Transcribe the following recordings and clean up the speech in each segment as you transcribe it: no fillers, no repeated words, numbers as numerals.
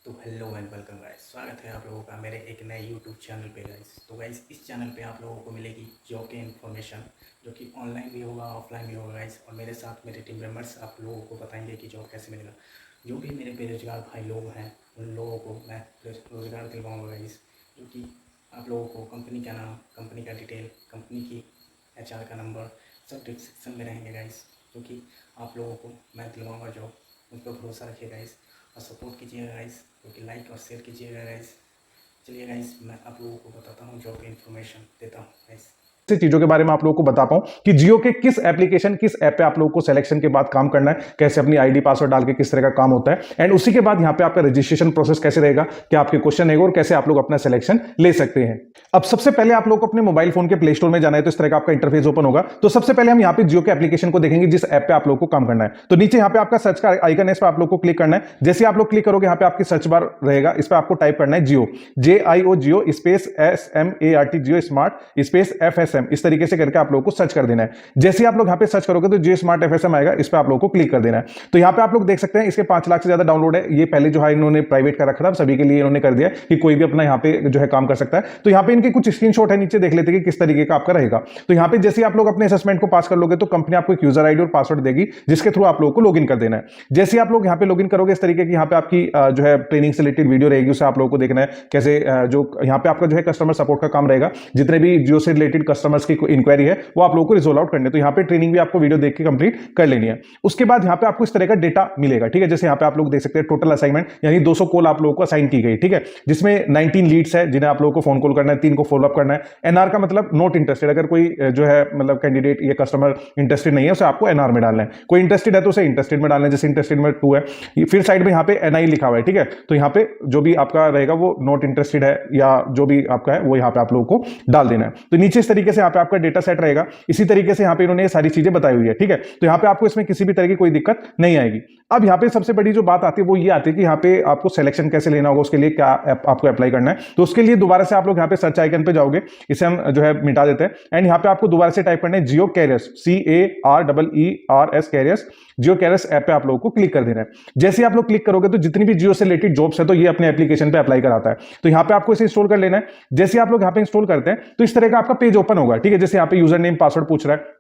तो hello and welcome guys, स्वागत है आप लोगों का मेरे एक नए यूट्यूब चैनल पे गाइस। तो गाइस इस चैनल पे आप लोगों को मिलेगी जॉब के इन्फॉर्मेशन, जो कि ऑनलाइन भी होगा ऑफलाइन भी होगा गाइस। और मेरे साथ मेरे टीम मेंबर्स आप लोगों को बताएंगे कि जॉब कैसे मिलेगा। जो भी मेरे बेरोजगार भाई लोग हैं उन लोगों को मैं रोज़गार दिलवाऊँगा गाइस। जो कि आप लोगों को कंपनी का नाम, कंपनी का डिटेल, कंपनी की HR का नंबर सब डिस्क्रिप्शन में रहेंगे गाइस। जो कि आप लोगों को मैं दिलवाऊँगा जॉब। मुझ पर भरोसा रखिए गाइस और सपोर्ट कीजिएगा गाइस, क्योंकि लाइक और शेयर कीजिएगा गाइस। चलिए गाइस, मैं आप लोगों को बताता हूँ जॉब की इन्फॉर्मेशन देता हूँ गाइस। से चीजों के बारे में आप लोगों को बता पाऊं कि जियो के किस एप्लीकेशन किस ऐप पे आप लोगों को सिलेक्शन के बाद काम करना है, कैसे अपनी आईडी पासवर्ड डाल के किस तरह का काम होता है, एंड उसी के बाद यहां पे आपका रजिस्ट्रेशन प्रोसेस कैसे रहेगा, क्या आपके क्वेश्चन रहेगा और कैसे आप लोग अपना सिलेक्शन ले सकते हैं। अब सबसे पहले आप लोग को अपने मोबाइल फोन के प्ले स्टोर में जाना है, तो इस तरह का आपका इंटरफेस ओपन होगा। तो सबसे पहले हम यहाँ पे जियो के एप्लीकेशन को देखेंगे जिस ऐप पे आप लोग को काम करना है। तो नीचे यहाँ पे आपका सर्च का आइकन है, इस पर आप लोग को क्लिक करना है। जैसे आप लोग क्लिक करोगे यहाँ पे आपकी सर्च बार रहेगा, इस पर आपको टाइप करना है जियो, JIO जियो स्पेस SMART जियो स्मार्ट स्पेस FSM, इस तरीके से करके आप लोगों को सर्च कर देना है। जैसे आप लोग यहाँ पे सर्च करोगे तो जियो स्मार्ट FSM आएगा, इस पे आप लोगों को क्लिक कर देना है। तो यहाँ पे आप लोग देख सकते हैं इसके 5 लाख से ज्यादा डाउनलोड है। ये पहले जो है इन्होंने प्राइवेट कर रखा था, सभी के लिए इन्होंने कर दिया कि कोई भी अपना यहाँ पे जो है काम कर सकता है। तो यहाँ पे इनके कुछ स्क्रीनशॉट है, नीचे देख लेते हैं कि किस तरीके का आपका रहेगा। तो यहाँ पे जैसे आप लोग अपने असेसमेंट को पास कर लोगे तो कंपनी आपको एक यूजर आईडी और पासवर्ड देगी, जिसके थ्रू आप लोगों को लॉगिन कर देना है। जैसे आप लोग यहाँ पे लॉगिन करोगे, इस तरीके की यहाँ पे आपकी जो है ट्रेनिंग से रिलेटेड वीडियो रहेगी, उसे आप लोगों को देखना है कैसे जो यहाँ पे आपका जो है कस्टमर सपोर्ट का काम रहेगा। जितने भी जियो से रिलेटेड कस्टमर्स की इंक्वायरी है वो आप लोगों को रिजोल्व आउट करने, तो यहाँ पे ट्रेनिंग भी आपको वीडियो देख के कंप्लीट कर लेनी है। उसके बाद यहाँ पे आपको इस तरह का डेटा मिलेगा, ठीक है। जैसे यहाँ पे आप लोग देख सकते हैं टोटल असाइनमेंट यानी 200 कॉल आप लोगों को असाइन की गई, ठीक है, जिसमें 19 लीड्स है जिन्हें आप लोगों को फोन कॉल करना है, 3 को फॉलोअप करना है। एनआर का मतलब नॉट इंटरेस्टेड, अगर कोई जो है मतलब कैंडिडेट या कस्टमर इंटरेस्टेड नहीं है उसे आपको एनआर में डालना है। कोई इंटरेस्टेड है तो उसे इंटरेस्टेड में डालना है, जैसे इंटरेस्टेड में 2 है। फिर साइड में यहाँ पे NI लिखा हुआ है, ठीक है। तो यहाँ पे जो भी आपका रहेगा वो नॉट इंटरेस्टेड है या जो भी आपका है वो यहाँ पे आप लोगों को डाल देना है। तो नीचे इस तरीके से यहाँ पे आपका डेटा सेट रहेगा। इसी तरीके से यहाँ पे इन्होंने सारी चीजें बताई हुई है, ठीक है। तो यहाँ पे आपको इसमें किसी भी तरह की कोई दिक्कत नहीं आएगी। अब यहाँ पे सबसे बड़ी जो बात आती है वो ये आती है कि यहाँ पे आपको सिलेक्शन कैसे लेना होगा, उसके लिए क्या आपको अप्लाई करना है। तो उसके लिए दोबारा से आप लोग यहाँ पे सर्च आइकन पे जाओगे, इसे हम जो है मिटा देते हैं, एंड यहाँ पे आपको दोबारा से टाइप करना है जियो कैरियर्स, CAREERS कैरियर्स, जियो कैरियर्स ऐप पे आप लोगों को क्लिक कर देना है। जैसे आप लोग क्लिक करोगे तो जितनी भी जियो से रिलेटेड जॉब्स है तो ये अपने एप्लीकेशन पे अप्लाई कराता है। तो यहाँ पे आपको इसे इंस्टॉल कर लेना है। जैसे आप लोग यहाँ पे इंस्टॉल करते हैं तो इस तरह का आपका पेज ओपन होगा, ठीक है। जैसे यहाँ पे यूजर नेम पासवर्ड पूछ रहा है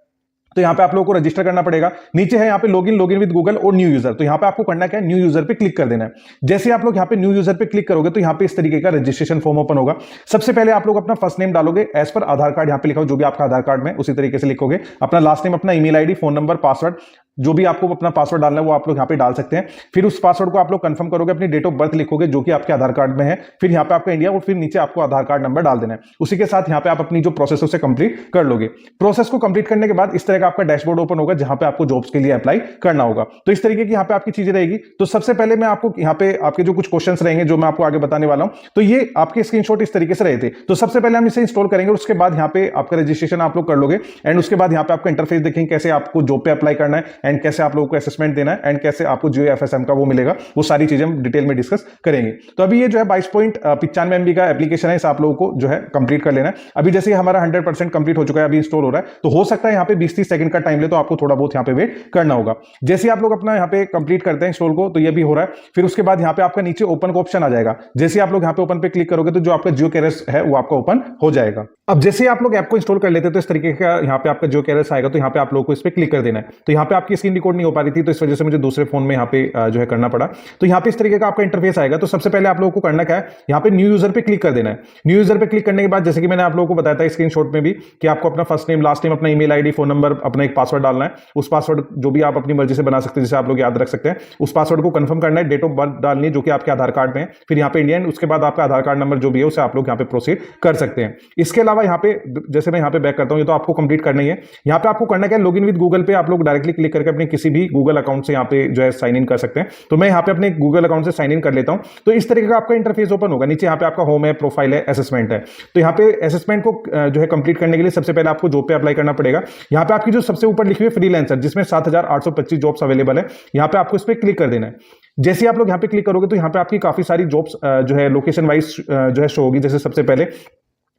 तो यहाँ पे आप लोगों को रजिस्टर करना पड़ेगा। नीचे है यहाँ पे लॉगिन विद गूगल और न्यू यूजर, तो यहाँ पे आपको करना क्या है, न्यू यूजर पे क्लिक कर देना है। जैसे आप लोग यहाँ पे न्यू यूजर पे क्लिक करोगे तो यहाँ पे इस तरीके का रजिस्ट्रेशन फॉर्म ओपन होगा। सबसे पहले आप लोग अपना फर्स्ट नेम डालोगे एज पर आधार कार्ड, यहाँ पे लिखा हो जो भी आपका आधार कार्ड में उसी तरीके से लिखोगे। अपना लास्ट नेम, अपना email ID, phone number, password, जो भी आपको अपना पासवर्ड डालना है वो आप लोग यहाँ पे डाल सकते हैं। फिर उस पासवर्ड को आप लोग कंफर्म करोगे, अपनी डेट ऑफ बर्थ लिखोगे जो कि आपके आधार कार्ड में है, फिर यहाँ पे आपका इंडिया और फिर नीचे आपको आधार कार्ड नंबर डाल देना है। उसी के साथ यहाँ पे आप अपनी जो प्रोसेस है उसे कंप्लीट कर लोगे। प्रोसेस को कंप्लीट करने के बाद इस तरह का आपका डैशबोर्ड ओपन होगा जहां पे आपको जॉब्स के लिए अप्लाई करना होगा। तो इस तरीके की यहाँ पे आपकी चीजें रहेगी। तो सबसे पहले मैं आपको यहाँ पे आपके जो कुछ क्वेश्चंस रहेंगे जो मैं आपको आगे बताने वाला हूं, तो ये आपके स्क्रीनशॉट इस तरीके से रहे थे। तो सबसे पहले हम इसे इंस्टॉल करेंगे, उसके बाद यहाँ पे आपका रजिस्ट्रेशन आप लोग कर लोगे, एंड उसके बाद यहाँ पे आपका इंटरफेस देखेंगे कैसे आपको जॉब पे अप्लाई करना है, एंड कैसे आप लोगों को असेसमेंट देना है, एंड कैसे आपको जियो FSM का वो मिलेगा, वो सारी चीजें हम डिटेल में डिस्कस करेंगे। तो अभी ये जो है 22.95 MB का एप्लीकेशन है, इसे आप लोगों को जो है कंप्लीट कर लेना है। अभी जैसे हमारा 100% कंप्लीट हो चुका है, अभी इंस्टॉल हो रहा है, तो हो सकता है यहाँ पे 20-30 सेकंड का टाइम ले, तो आपको थोड़ा बहुत यहाँ पे वेट करना होगा। जैसे आप लोग अपना यहाँ पे कंप्लीट करते हैं इंस्टॉल को, तो ये भी हो रहा है। फिर उसके बाद यहाँ पे आपका नीचे ओपन का ऑप्शन आ जाएगा। जैसे आप लोग यहाँ पे ओपन पे क्लिक करोगे तो जो आपका जियो कैरियर्स है वो आपका ओपन हो जाएगा। अब जैसे आप लोग ऐप को इंस्टॉल कर लेते हैं तो इस तरीके का यहाँ पे आपका जियो कैरियर्स आएगा, तो यहाँ पे आप लोगों को इस पे क्लिक कर देना है। तो यहाँ पे आपकी स्क्रीन रिकॉर्ड नहीं हो पा रही थी, तो इस वजह से मुझे दूसरे फोन में यहाँ पे जो है करना पड़ा। तो यहाँ पे इस तरीके का आपका इंटरफेस आएगा। तो सबसे पहले आप लोगों को करना क्या है, यहाँ पे न्यू यूजर पे क्लिक कर देना है। न्यू यूजर पे क्लिक करने के बाद जैसे कि मैंने आप लोगों को बताया था स्क्रीनशॉट में भी कि आपको अपना फर्स्ट नेम, लास्ट नेम, अपना ईमेल आईडी, फोन नंबर, अपना एक पासवर्ड डालना है। उस पासवर्ड जो भी आप अपनी मर्जी से बना सकते हैं, जिसे आप लोग याद रख सकते हैं, उस पासवर्ड को कंफर्म करना है। डेट ऑफ बर्थ डालनी है जो कि आपके आधार कार्ड में है, फिर यहाँ पे इंडियन, उसके बाद आपका आधार कार्ड नंबर जो भी है उसे आप लोग यहाँ पे प्रोसीड कर सकते हैं। इसके अलावा यहाँ पे जैसे मैं यहाँ पे बैक करता हूँ, ये तो आपको कंप्लीट करना ही है। यहाँ पे आपको करना क्या है, लॉगिन विद गूगल पे आप लोग डायरेक्टली क्लिक करके अपने किसी भी गूगल अकाउंट से यहाँ पे जो है साइन इन कर सकते हैं। तो मैं यहाँ पे अपने गूगल अकाउंट से साइन इन कर लेता हूँ। तो इस तरीके का आपका इंटरफेस ओपन होगा। नीचे यहाँ पे आपका होम है, प्रोफाइल है, असेसमेंट है। तो यहाँ पे असेसमेंट को जो है कंप्लीट करने के लिए सबसे पहले आपको जॉब पे अप्लाई करना पड़ेगा। यहाँ पे आपकी जो सबसे ऊपर लिखी हुई है फ्रीलांसर, जिसमें 7,825 जॉब्स अवेलेबल है, यहाँ पे आपको इस पर क्लिक कर देना है। जैसे आप लोग यहाँ पे क्लिक करोगे तो यहाँ पे आपकी काफी सारी जॉब्स जो है लोकेशन वाइज जो है शो होगी। जैसे सबसे पहले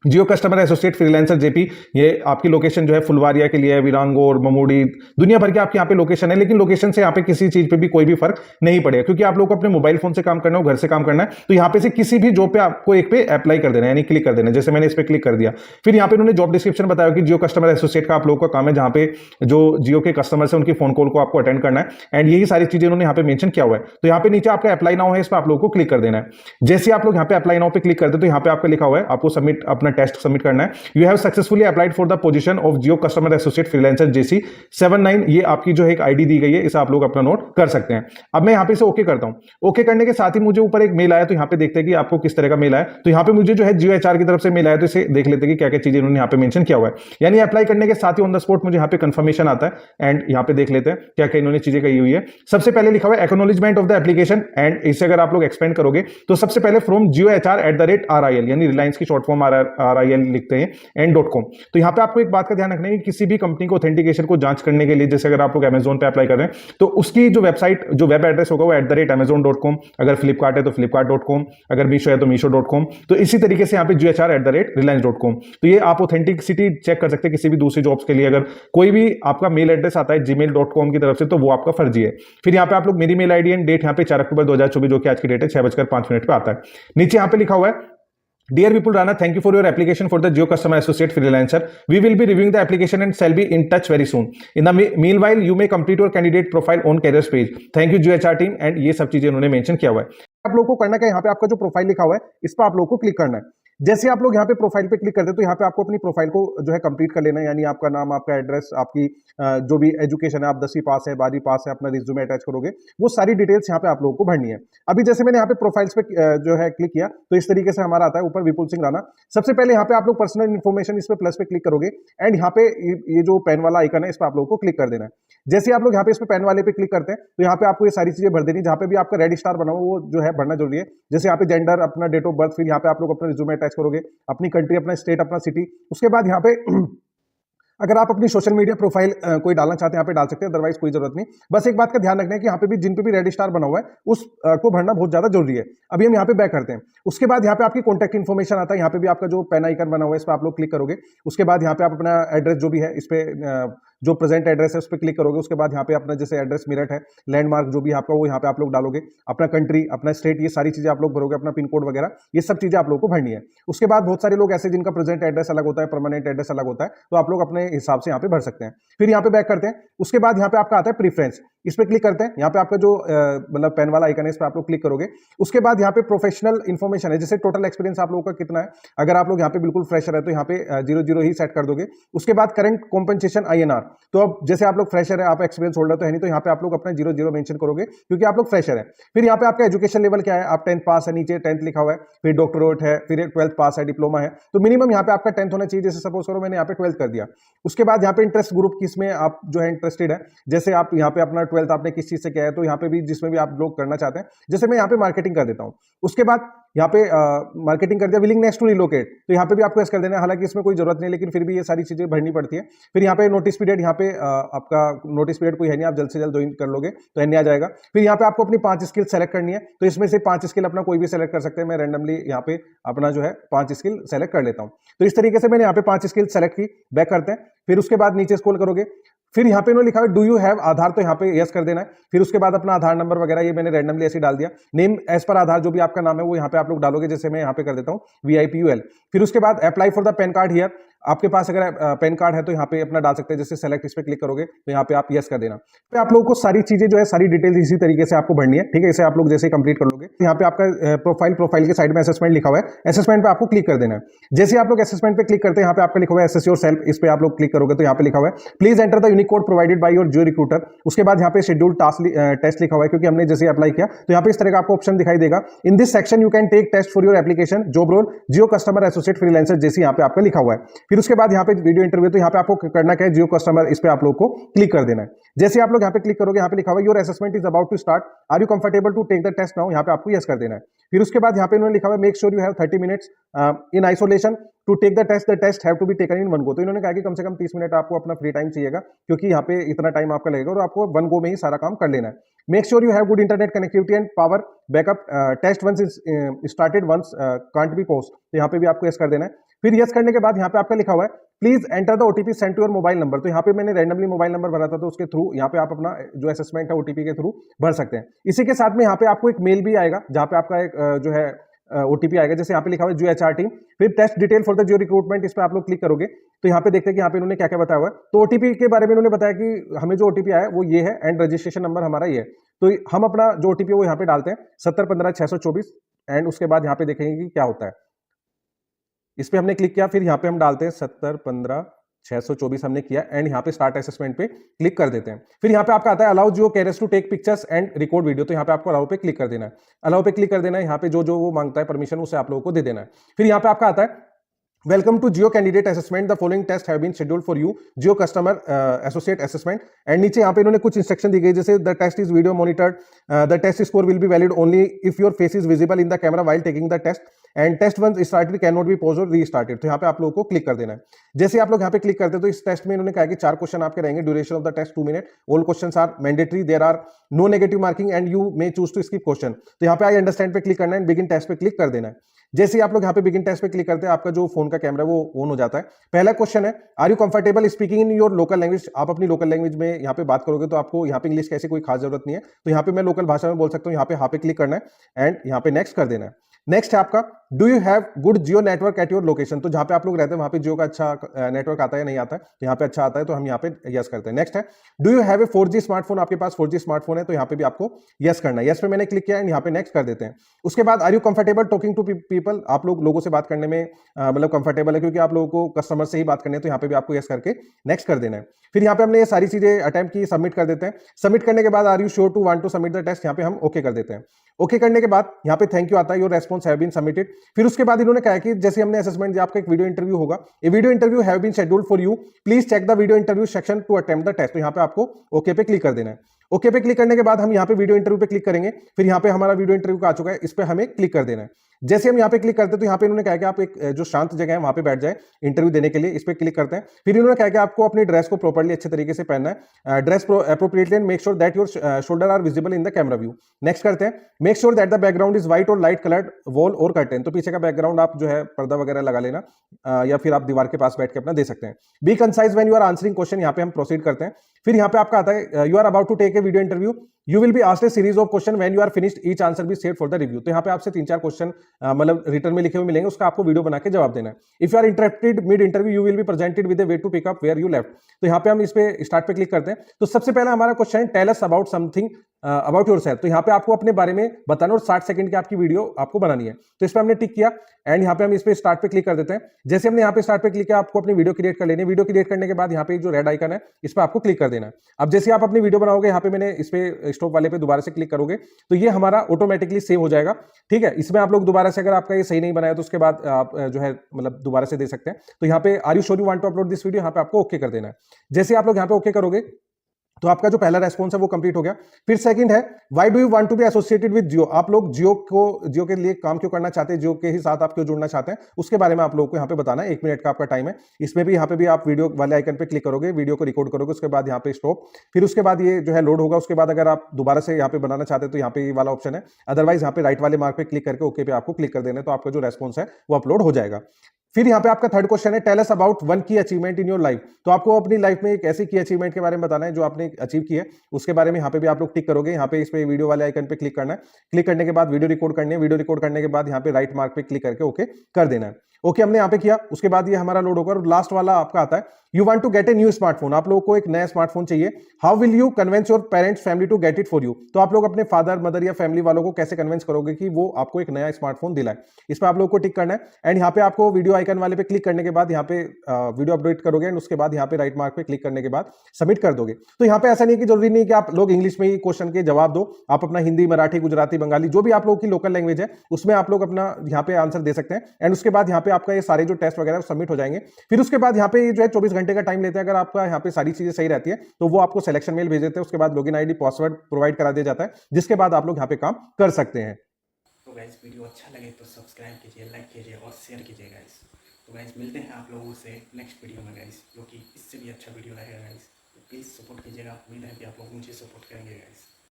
जियो कस्टमर एसोसिएट फ्रीलांसर जेपी, ये आपकी लोकेशन जो है फुलवारिया के लिए है, विरांगोर, ममूडी, दुनिया भर के आपके यहाँ पे लोकेशन है, लेकिन लोकेशन से यहाँ पे किसी चीज पे भी कोई भी फर्क नहीं पड़ेगा, क्योंकि आप लोग को अपने मोबाइल फोन से काम करना है, घर से काम करना है। तो यहाँ पे से किसी भी जॉब पे आपको एक पे अप्लाई कर देना है, यानी क्लिक कर देना है। जैसे मैंने इस पे क्लिक कर दिया, फिर यहाँ पे उन्होंने जॉब डिस्क्रिप्शन बताया कि जियो कस्टमर एसोसिएट का आप लोगों का काम है, जहाँ पे जो जियो के कस्टमर्स है उनकी फोन कॉल को आपको अटेंड करना है, एंड यही सारी चीजें उन्होंने यहाँ पे मेंशन किया हुआ है। तो यहाँ पे नीचे आपका अप्लाई नाउ है, इस पर आप लोगों को क्लिक कर देना है। जैसे आप लोग यहाँ पे अप्लाई नाउ पे क्लिक करते हैं तो यहाँ पे आपका लिखा हुआ है आपको सबमिट, अपना टेस्ट सबमिट करना है। You have successfully applied for the position of Jio customer associate freelancer JC 79, ये आपकी जो है एक आईडी दी गई है, इसे आप लोग अपना नोट कर सकते हैं। अब मैं यहाँ पे इसे ओके करता हूँ। ओके करने के साथ ही मुझे ऊपर एक मेल आया, तो यहाँ पे देखते हैं कि आपको किस तरह का मेल आया। तो यहाँ पे मुझे जो है जियो एचआर की तरफ से मेल आया, तो इसे देख लेते हैं कि क्या क्या चीजें इन्होंने यहाँ पे मेंशन किया हुआ है। यानी अप्लाई करने के साथ ही ऑन द स्पॉट मुझे यहाँ पे कंफर्मेशन आता है, एंड यहाँ पे देख लेते हैं क्या क्या इन्होंने चीजें कही हुई है। सबसे पहले लिखा हुआ है acknowledgement of the application, and इसे अगर आप लोग एक्सपेंड करोगे तो सबसे पहले फ्रॉम जियो एचआर @RIL, यानी रिलायंस की शॉर्ट फॉर्म RIL लिखते हैं and.com। तो यहाँ पे आपको एक बात का ध्यान रखना है कि किसी भी कंपनी को ऑथेंटिकेशन को जांच करने के लिए, जैसे अगर आप लोग अमेजोन पे अप्लाई कर रहे हैं तो उसकी जो वेबसाइट, जो वेब एड्रेस होगा वो @amazon.com, अगर फ्लिपकार्ट है तो flipkart.com, अगर मीशो है तो मीशो.com। तो इसी तरीके से यहाँ पे GHR @reliance.com। तो ये आप ऑथेंटिसिटी चेक कर सकते हैं किसी भी दूसरी जॉब्स के लिए। अगर कोई भी आपका मेल एड्रेस आता है gmail.com की तरफ से तो वो आपका फर्जी है। फिर यहाँ पे आप लोग मेरी मेल आईडी एंड डेट यहाँ पे 4 अक्टूबर 2024, जो कि आज की डेट है, 6:05 पे आता है। नीचे यहाँ पे लिखा हुआ है Dear Vipul Rana, thank you for your application for the Jio Customer Associate Freelancer. We will be reviewing the application and shall be in touch very soon. In the meanwhile, you may complete your candidate profile on careers page. Thank you GHR team, and ये सब चीजें उन्होंने mention किया हुआ है। आप लोगों को करना क्या है, यहाँ पे आपका जो प्रोफाइल लिखा हुआ है इस पर आप लोगों को क्लिक करना है। जैसे आप लोग यहाँ पे प्रोफाइल पे क्लिक करते हैं तो यहाँ पे आपको अपनी प्रोफाइल को जो है कंप्लीट कर लेना है, यानी आपका नाम, आपका एड्रेस, आपकी जो भी एजुकेशन है, आप 10वीं पास है, 12वीं पास है, अपना रिज्यूमे अटैच करोगे, वो सारी डिटेल्स यहाँ पे आप लोगों को भरनी है। अभी जैसे मैंने यहाँ पे प्रोफाइल्स पे जो है क्लिक किया तो इस तरीके से हमारा आता है ऊपर विपुल सिंह राणा। सबसे पहले यहाँ पे आप लोग पर्सनल इन्फॉर्मेशन, इस पे प्लस पे क्लिक करोगे, एंड यहाँ पे ये जो पेन वाला आइकन है इस पर आप लोगों को क्लिक कर देना है। जैसे आप लोग यहाँ पे इस पे पेन वाले पे क्लिक करते हैं तो यहाँ पे आपको ये सारी चीजें भर देनी, जहाँ पे भी आपका रेड स्टार बना हो वो जो है भरना जरूरी है। जैसे यहाँ पे जेंडर, अपना डेट ऑफ बर्थ, फिर यहाँ पे आप लोग अपना रिज्यूमे अटैच करोगे, अपनी कंट्री, अपना स्टेट, अपना सिटी। उसके बाद यहाँ पे अगर आप अपनी सोशल मीडिया प्रोफाइल कोई डालना चाहते हैं यहाँ पे डाल सकते हैं, अदरवाइज कोई जरूरत नहीं। बस एक बात का ध्यान रखना है कि यहाँ पे भी जिन पे भी रेड स्टार बना हुआ है उस को भरना बहुत ज्यादा जरूरी है। अभी हम यहाँ पे बैक करते हैं। उसके बाद यहाँ पे आपकी कॉन्टैक्ट इन्फॉर्मेशन आता है, यहाँ पे भी आपका जो पेन आइकन बना हुआ है इस पर आप लोग क्लिक करोगे। उसके बाद यहाँ पे आप अपना एड्रेस जो भी है इस पे जो प्रेजेंट एड्रेस है उस पर क्लिक करोगे। उसके बाद यहाँ पे अपना जैसे एड्रेस मेरठ है, लैंडमार्क जो भी आपका वो यहाँ पे आप लोग डालोगे, अपना कंट्री, अपना स्टेट, ये सारी चीजें आप लोग भरोगे, अपना पिन कोड वगैरह, ये सब चीजें आप लोग को भरनी है। उसके बाद बहुत सारे लोग ऐसे जिनका प्रेजेंट एड्रेस अलग होता है, परमानेंट एड्रेस अलग होता है, तो आप लोग अपने हिसाब से यहाँ पे भर सकते हैं। फिर यहाँ पे बैक करते हैं। उसके बाद यहाँ पे आपका आता है प्रीफ्रेंस, इस पे क्लिक करते हैं। यहाँ पे आपका जो मतलब पेन वाला आइकन है इस पे आप लोग क्लिक करोगे। उसके बाद यहाँ पे प्रोफेशनल इन्फॉर्मेशन है, जैसे टोटल एक्सपीरियंस आप लोगों का कितना है। अगर आप लोग यहाँ पे बिल्कुल फ्रेशर है तो यहाँ पे 00 ही सेट कर दोगे। उसके बाद करंट कॉम्पेंसेशन INR, तो अब जैसे आप लोग फ्रेशर है, आप एक्सपीरियंस होल्डर तो है नहीं, तो यहाँ पे आप लोग अपना 00 मेंशन करोगे क्योंकि आप लोग फ्रेशर है। फिर यहाँ पे आपका एजुकेशन लेवल क्या है, आप 10th पास है, नीचे 10th लिखा हुआ है, फिर डॉक्टरेट है, फिर 12th पास है, डिप्लोमा है, तो मिनिमम यहाँ पे आपका 10th होना चाहिए। जैसे सपोज करो मैंने यहाँ पे 12th कर दिया। उसके बाद यहाँ पे इंटरेस्ट ग्रुप किसमें आप जो है इंटरेस्टेड है, जैसे आप यहाँ पे अपना 12th आपने किस चीज से किया है, तो यहाँ पे भी जिसमें भी आप लोग करना चाहते हैं, जैसे मैं यहाँ पे मार्केटिंग कर देता हूँ। उसके बाद यहाँ पे मार्केटिंग कर दिया, विलिंगनेस टू रिलोकेट, तो यहाँ पे भी आपको यस कर देना है। हालांकि इसमें कोई जरूरत नहीं, लेकिन फिर भी ये सारी चीजें भरनी पड़ती है। फिर यहाँ पे नोटिस पीरियड, यहाँ पे आपका नोटिस पीरियड कोई है नहीं, आप जल्द से जल्द ज्वाइन कर लोगे तो एन आ जाएगा। फिर यहाँ पे आपको अपनी 5 स्किल सेलेक्ट करनी है, तो इसमें से 5 स्किल अपना कोई भी सेलेक्ट कर सकते हैं। मैं रैंडमली यहाँ पे अपना जो है 5 स्किल सेलेक्ट कर लेता हूँ। तो इस तरीके से मैंने यहाँ पे 5 स्किल सेलेक्ट की। बैक करते हैं। फिर उसके बाद नीचे स्क्रॉल करोगे, फिर यहाँ पे इन्होंने लिखा है डू यू हैव आधार, तो यहाँ पे यस कर देना है। फिर उसके बाद अपना आधार नंबर वगैरह ये मैंने रैंडमली ऐसे डाल दिया। नेम एज पर आधार, जो भी आपका नाम है वो यहाँ पे आप लोग डालोगे, जैसे मैं यहाँ पे कर देता हूँ VIPUL। फिर उसके बाद apply for the pan card here, आपके पास अगर पैन कार्ड है तो यहाँ पे अपना डाल सकते हैं, जैसे सेलेक्ट इस पे क्लिक करोगे तो यहाँ पे आप यस कर देना। तो आप लोगों को सारी चीजें जो है सारी डिटेल्स इसी तरीके से आपको भरनी है, ठीक है। इसे आप लोग जैसे कंप्लीट कर लोगे, यहाँ पे आपका प्रोफाइल के साइड में असेसमेंट लिखा हुआ है, असेसमेंट पे आपको क्लिक कर देना है। जैसे आप लोग असेसमेंट पे क्लिक करते हैं, यहाँ पे आपका लिखा हुआ है असेस योरसेल्फ, इस पे आप लोग क्लिक करोगे तो यहाँ पे लिखा हुआ है please enter the unique code provided by your Jio recruiter. उसके बाद यहाँ पे शेड्यूल टेस्ट लिखा हुआ है, क्योंकि हमने जैसे अप्लाई किया तो यहाँ पे इस तरह का आपको ऑप्शन दिखाई देगा। In this section you can take test for your application job role Jio customer associate freelancer, जैसे यहाँ पे आपका लिखा हुआ है। फिर उसके बाद यहाँ पे वीडियो इंटरव्यू, तो यहाँ पे आपको करना क्या है, जियो कस्टमर, इस पे आप लोग को क्लिक कर देना है। जैसे आप लोग यहाँ पे क्लिक करोगे, यहाँ पे लिखा हुआ है your assessment is about to start, are you comfortable to take the test now, यहाँ पे आपको यस कर देना है। फिर उसके बाद यहाँ पे इन्होंने लिखा हुआ है make sure you have 30 minutes in isolation to take the test have to be taken in one go. तो इन्होंने कहा कि कम से कम 30 मिनट आपको अपना फ्री टाइम चाहिएगा, क्योंकि यहाँ पे इतना टाइम आपका लगेगा और आपको वन गो में ही सारा काम कर लेना है। Make sure you have good internet connectivity and power backup, test once is started once can't be post, तो यहाँ पे भी आपको यस कर देना है। फिर यस करने के बाद यहाँ पे आपका लिखा हुआ है please enter the OTP send to your mobile number. तो यहाँ पे मैंने रैंडमली मोबाइल नंबर भरा था, तो उसके थ्रू यहाँ पे आप अपना जो असेसमेंट है ओटीपी के थ्रू भर सकते हैं। इसी के साथ में यहाँ पे आपको एक मेल भी आएगा जहाँ पे आपका एक जो है ओटीपी आएगा, जैसे यहाँ पे लिखा हुआ है जियो एचआर टीम, फिर test detail for the Jio recruitment, इस पर आप लोग क्लिक करोगे तो यहाँ पे देखते हैं कि यहाँ पे इन्होंने क्या क्या बताया हुआ है। तो ओटीपी के बारे में इन्होंने बताया कि हमें जो ओटीपी आया है वो ये है एंड रजिस्ट्रेशन नंबर हमारा ये है। तो हम अपना जो ओटीपी है वो यहाँ पे डालते हैं 7015 624 एंड उसके बाद यहाँ पे देखेंगे कि क्या होता है। इस पे हमने क्लिक किया, फिर यहाँ पे हम डालते हैं 7015 624 हमने किया एंड यहाँ पे स्टार्ट असेसमेंट पे क्लिक कर देते हैं। फिर यहाँ पे आपका आता है allow Jio careers to take pictures and record video, तो यहाँ पे आपको अलाउ पे क्लिक कर देना है। अलाउ पे क्लिक कर देना है, यहाँ पे जो जो वो मांगता है परमिशन उसे आप लोगों को दे देना है। फिर यहाँ पे आपका आता है welcome to Jio candidate assessment, the following test have been scheduled for you, Jio customer associate assessment. And नीचे यहाँ पे इन्होंने कुछ इंस्ट्रक्शन दी गई, जैसे the test is video monitored, the test score will be valid only if your face is visible in the camera while taking the test and test once started can not be pause और restarted. तो यहाँ पे आप लोगों को click कर देना है। जैसे आप लोग यहाँ पे क्लिक करते हैं तो इस टेस्ट में इन्होंने कहा कि 4 क्वेश्चन आपके रहेंगे, duration of the test 2 minute, all questions are mandatory, there are no negative marking and you may choose to skip question. तो यहाँ पे आई अंडरस्टैंड पे क्लिक करना है, बिगिन टेस्ट पे क्लिक कर देना है। जैसे ही आप लोग यहाँ पे बिगिन टेस्ट पे क्लिक करते हैं आपका जो फोन का कैमरा वो ऑन हो जाता है। पहला क्वेश्चन है are you comfortable speaking in your local language. आप अपनी लोकल लैंग्वेज में यहाँ पे बात करोगे तो आपको यहाँ पे इंग्लिश कैसे कोई खास जरूरत नहीं है, तो यहाँ पे मैं लोकल भाषा में बोल सकता हूँ, यहाँ पे हाँ पे क्लिक करना है एंड यहाँ पे नेक्स्ट कर देना है। नेक्स्ट है आपका do you have good Jio network at your location. तो जहां पे आप लोग रहते हैं वहां पे जियो का अच्छा नेटवर्क आता है नहीं आता है, तो यहाँ पे अच्छा आता है तो हम यहाँ पे यस करते हैं। नेक्स्ट है do you have a 4G smartphone, आपके पास 4G स्मार्टफोन है तो यहाँ पे भी आपको यस करना है। यस पे मैंने क्लिक किया एंड यहाँ पे नेक्स्ट कर देते हैं। उसके बाद are you comfortable talking to people, आप लोगों से बात करने में मतलब कंफर्टेबल है क्योंकि आप लोगों को कस्टमर से ही बात करनी है, तो यहाँ पे भी आपको यस करके नेक्स्ट कर देना है। फिर यहाँ पे हमने ये सारी चीजें अटेम्प्ट की, सबमिट कर देते हैं। सबमिट करने के बाद are you sure to want to submit the test, यहाँ पे हम ओके कर देते हैं। ओके करने के बाद यहाँ पे थैंक यू आता है, your response have been submitted. फिर उसके बाद इन्होंने कहा कि जैसे हमने असेसमेंट दिया आपका एक वीडियो इंटरव्यू होगा, ये video interview have been scheduled for you, please check the video interview section to attempt the test. तो यहाँ पे आपको ओके पे क्लिक कर देना है। ओके पे क्लिक करने के बाद हम यहाँ पे वीडियो इंटरव्यू पे क्लिक करेंगे। फिर यहाँ पे हमारा वीडियो इंटरव्यू का आ चुका है, इस पे हमें क्लिक कर देना है। जैसे हम यहाँ पे क्लिक करते हैं तो यहाँ पे इन्होंने कहा कि आप एक जो शांत जगह है वहां पे बैठ जाए इंटरव्यू देने के लिए, इस पे क्लिक करते हैं। फिर इन्होंने कहा कि आपको अपनी ड्रेस को प्रॉपर्ली अच्छे तरीके से पहनना है, dress appropriately and make sure that your shoulder are visible in the camera view. Next करते हैं make sure that the background is white और लाइट कलर्ड वॉल और कर्टेन। तो पीछे का बैकग्राउंड आप जो है पर्दा वगैरह लगा लेना, या फिर आप दीवार के पास बैठ के अपना दे सकते हैं। Be concise when you are answering question, यहाँ पे हम प्रोसीड करते हैं। फिर यहाँ पे आपका आता है you are about to take a video interview, you will be asked a series of question when you are finished each answer be saved for the review. तो यहाँ पे आपसे 3-4 क्वेश्चन मतलब रिटर्न में लिखे हुए मिलेंगे, उसका आपको वीडियो बना के जवाब देना है। If you are interested mid interview you will be presented with a way to pick up where you left. तो यहाँ पे हम इस पे स्टार्ट पे क्लिक करते हैं। तो सबसे पहला हमारा क्वेश्चन है tell us about something about yourself. तो यहाँ पे आपको अपने बारे में बताना और 60 सेकंड की आपकी वीडियो आपको बनानी है। तो इस पे हमने टिक किया एंड यहाँ पे हम इस पे स्टार्ट पे क्लिक कर देते हैं। जैसे हमने यहाँ पे स्टार्ट पे क्लिक किया आपको अपनी वीडियो क्रिएट कर लेनी है। वीडियो क्रिएट करने के बाद यहाँ पे जो रेड आइकन है इस पे आपको क्लिक कर देना है। अब जैसे आप अपनी वीडियो बनाओगे यहाँ पे मैंने इस पे स्टॉप वाले पे दोबारा से क्लिक करोगे तो ये हमारा ऑटोमेटिकली सेव हो जाएगा। ठीक है, इसमें आप लोग दोबारा से अगर आपका ये सही नहीं बनाया तो उसके बाद आप जो है मतलब दोबारा से दे सकते हैं। तो यहाँ पे are you sure you want to upload this video, यहाँ पे आपको ओके कर देना है। जैसे आप लोग यहाँ पे ओके करोगे तो आपका जो पहला रेस्पॉन्स है वो कंप्लीट हो गया। फिर सेकंड है why do you want to be associated with Jio, आप लोग जियो के लिए काम क्यों करना चाहते हैं, जियो के ही साथ आप क्यों जुड़ना चाहते हैं, उसके बारे में आप लोगों को यहाँ पे बताना है। 1 मिनट का आपका टाइम है। इसमें भी यहाँ पे भी आप वीडियो वाले आइकन पे क्लिक करोगे, वीडियो को रिकॉर्ड करोगे, उसके बाद यहाँ पे स्टॉप, फिर उसके बाद ये जो है लोड होगा। उसके बाद अगर आप दोबारा से यहाँ पे बनाना चाहते हैं तो यहाँ पे ये वाला ऑप्शन है, अदरवाइज यहाँ पे राइट वाले मार्क पे क्लिक करके ओके पे आपको क्लिक कर देना है, तो आपका जो रेस्पॉन्स है वो अपलोड हो जाएगा। फिर यहाँ पे आपका थर्ड क्वेश्चन है टेल अस अबाउट वन की अचीवमेंट इन योर लाइफ। तो आपको अपनी लाइफ में एक ऐसी की अचीवमेंट के बारे में बताना है जो आपने अचीव की है, उसके बारे में यहाँ पे भी आप लोग टिक करोगे। यहाँ पे इस पे वीडियो वाले आइकन पे क्लिक करना है। क्लिक करने के बाद वीडियो रिकॉर्ड करनी है। वीडियो रिकॉर्ड करने के बाद यहाँ पे राइट मार्क पे क्लिक करके ओके कर देना है। ओके हमने यहाँ पे किया, उसके बाद ये हमारा लोड होगा। और लास्ट वाला आपका आता है you want to get a new smartphone, आप लोगों को एक नया स्मार्टफोन चाहिए। How will you convince your parents family to get it for you, तो आप लोग अपने फादर मदर या फैमिली वालों को कैसे कन्विंस करोगे कि वो आपको एक नया स्मार्टफोन दिलाए। इस पर आप लोगों को टिक करना है एंड यहाँ पे आपको वीडियो आइकन वाले पे क्लिक करने के बाद यहाँ पे वीडियो अपडेट करोगे एंड उसके बाद यहाँ पे राइट मार्क पे क्लिक करने के बाद सबमिट कर दोगे। तो यहाँ पे ऐसा नहीं है कि जरूरी नहीं कि आप लोग इंग्लिश में ही क्वेश्चन के जवाब दो, आप अपना हिंदी मराठी गुजराती बंगाली जो भी आप लोगों की लोकल लैंग्वेज है उसमें आप लोग अपना यहाँ पे आंसर दे सकते हैं। एंड उसके बाद यहाँ पे आपका ये सारे जो टेस्ट वगैरह सबमिट हो जाएंगे। फिर उसके बाद यहाँ पे जो है 24 घंटे का टाइम लेते हैं। अगर आपका यहाँ पे सारी चीजें सही रहती है तो वो आपको सिलेक्शन मेल भेज देते हैं। उसके बाद लॉगिन आईडी पासवर्ड प्रोवाइड करा दिया जाता है, जिसके बाद आप लोग यहाँ पे काम कर सकते हैं। तो गाइस वीडियो अच्छा लगे तो सब्सक्राइब कीजिए, लाइक कीजिए और शेयर कीजिए गाइस। तो गाइस मिलते हैं आप लोगों से नेक्स्ट वीडियो में गाइस, जो कि इससे भी अच्छा वीडियो रहेगा गाइस। तो प्लीज़ सपोर्ट कीजिएगा। उम्मीद है कि आप लोग मुझे सपोर्ट करेंगे गाइस।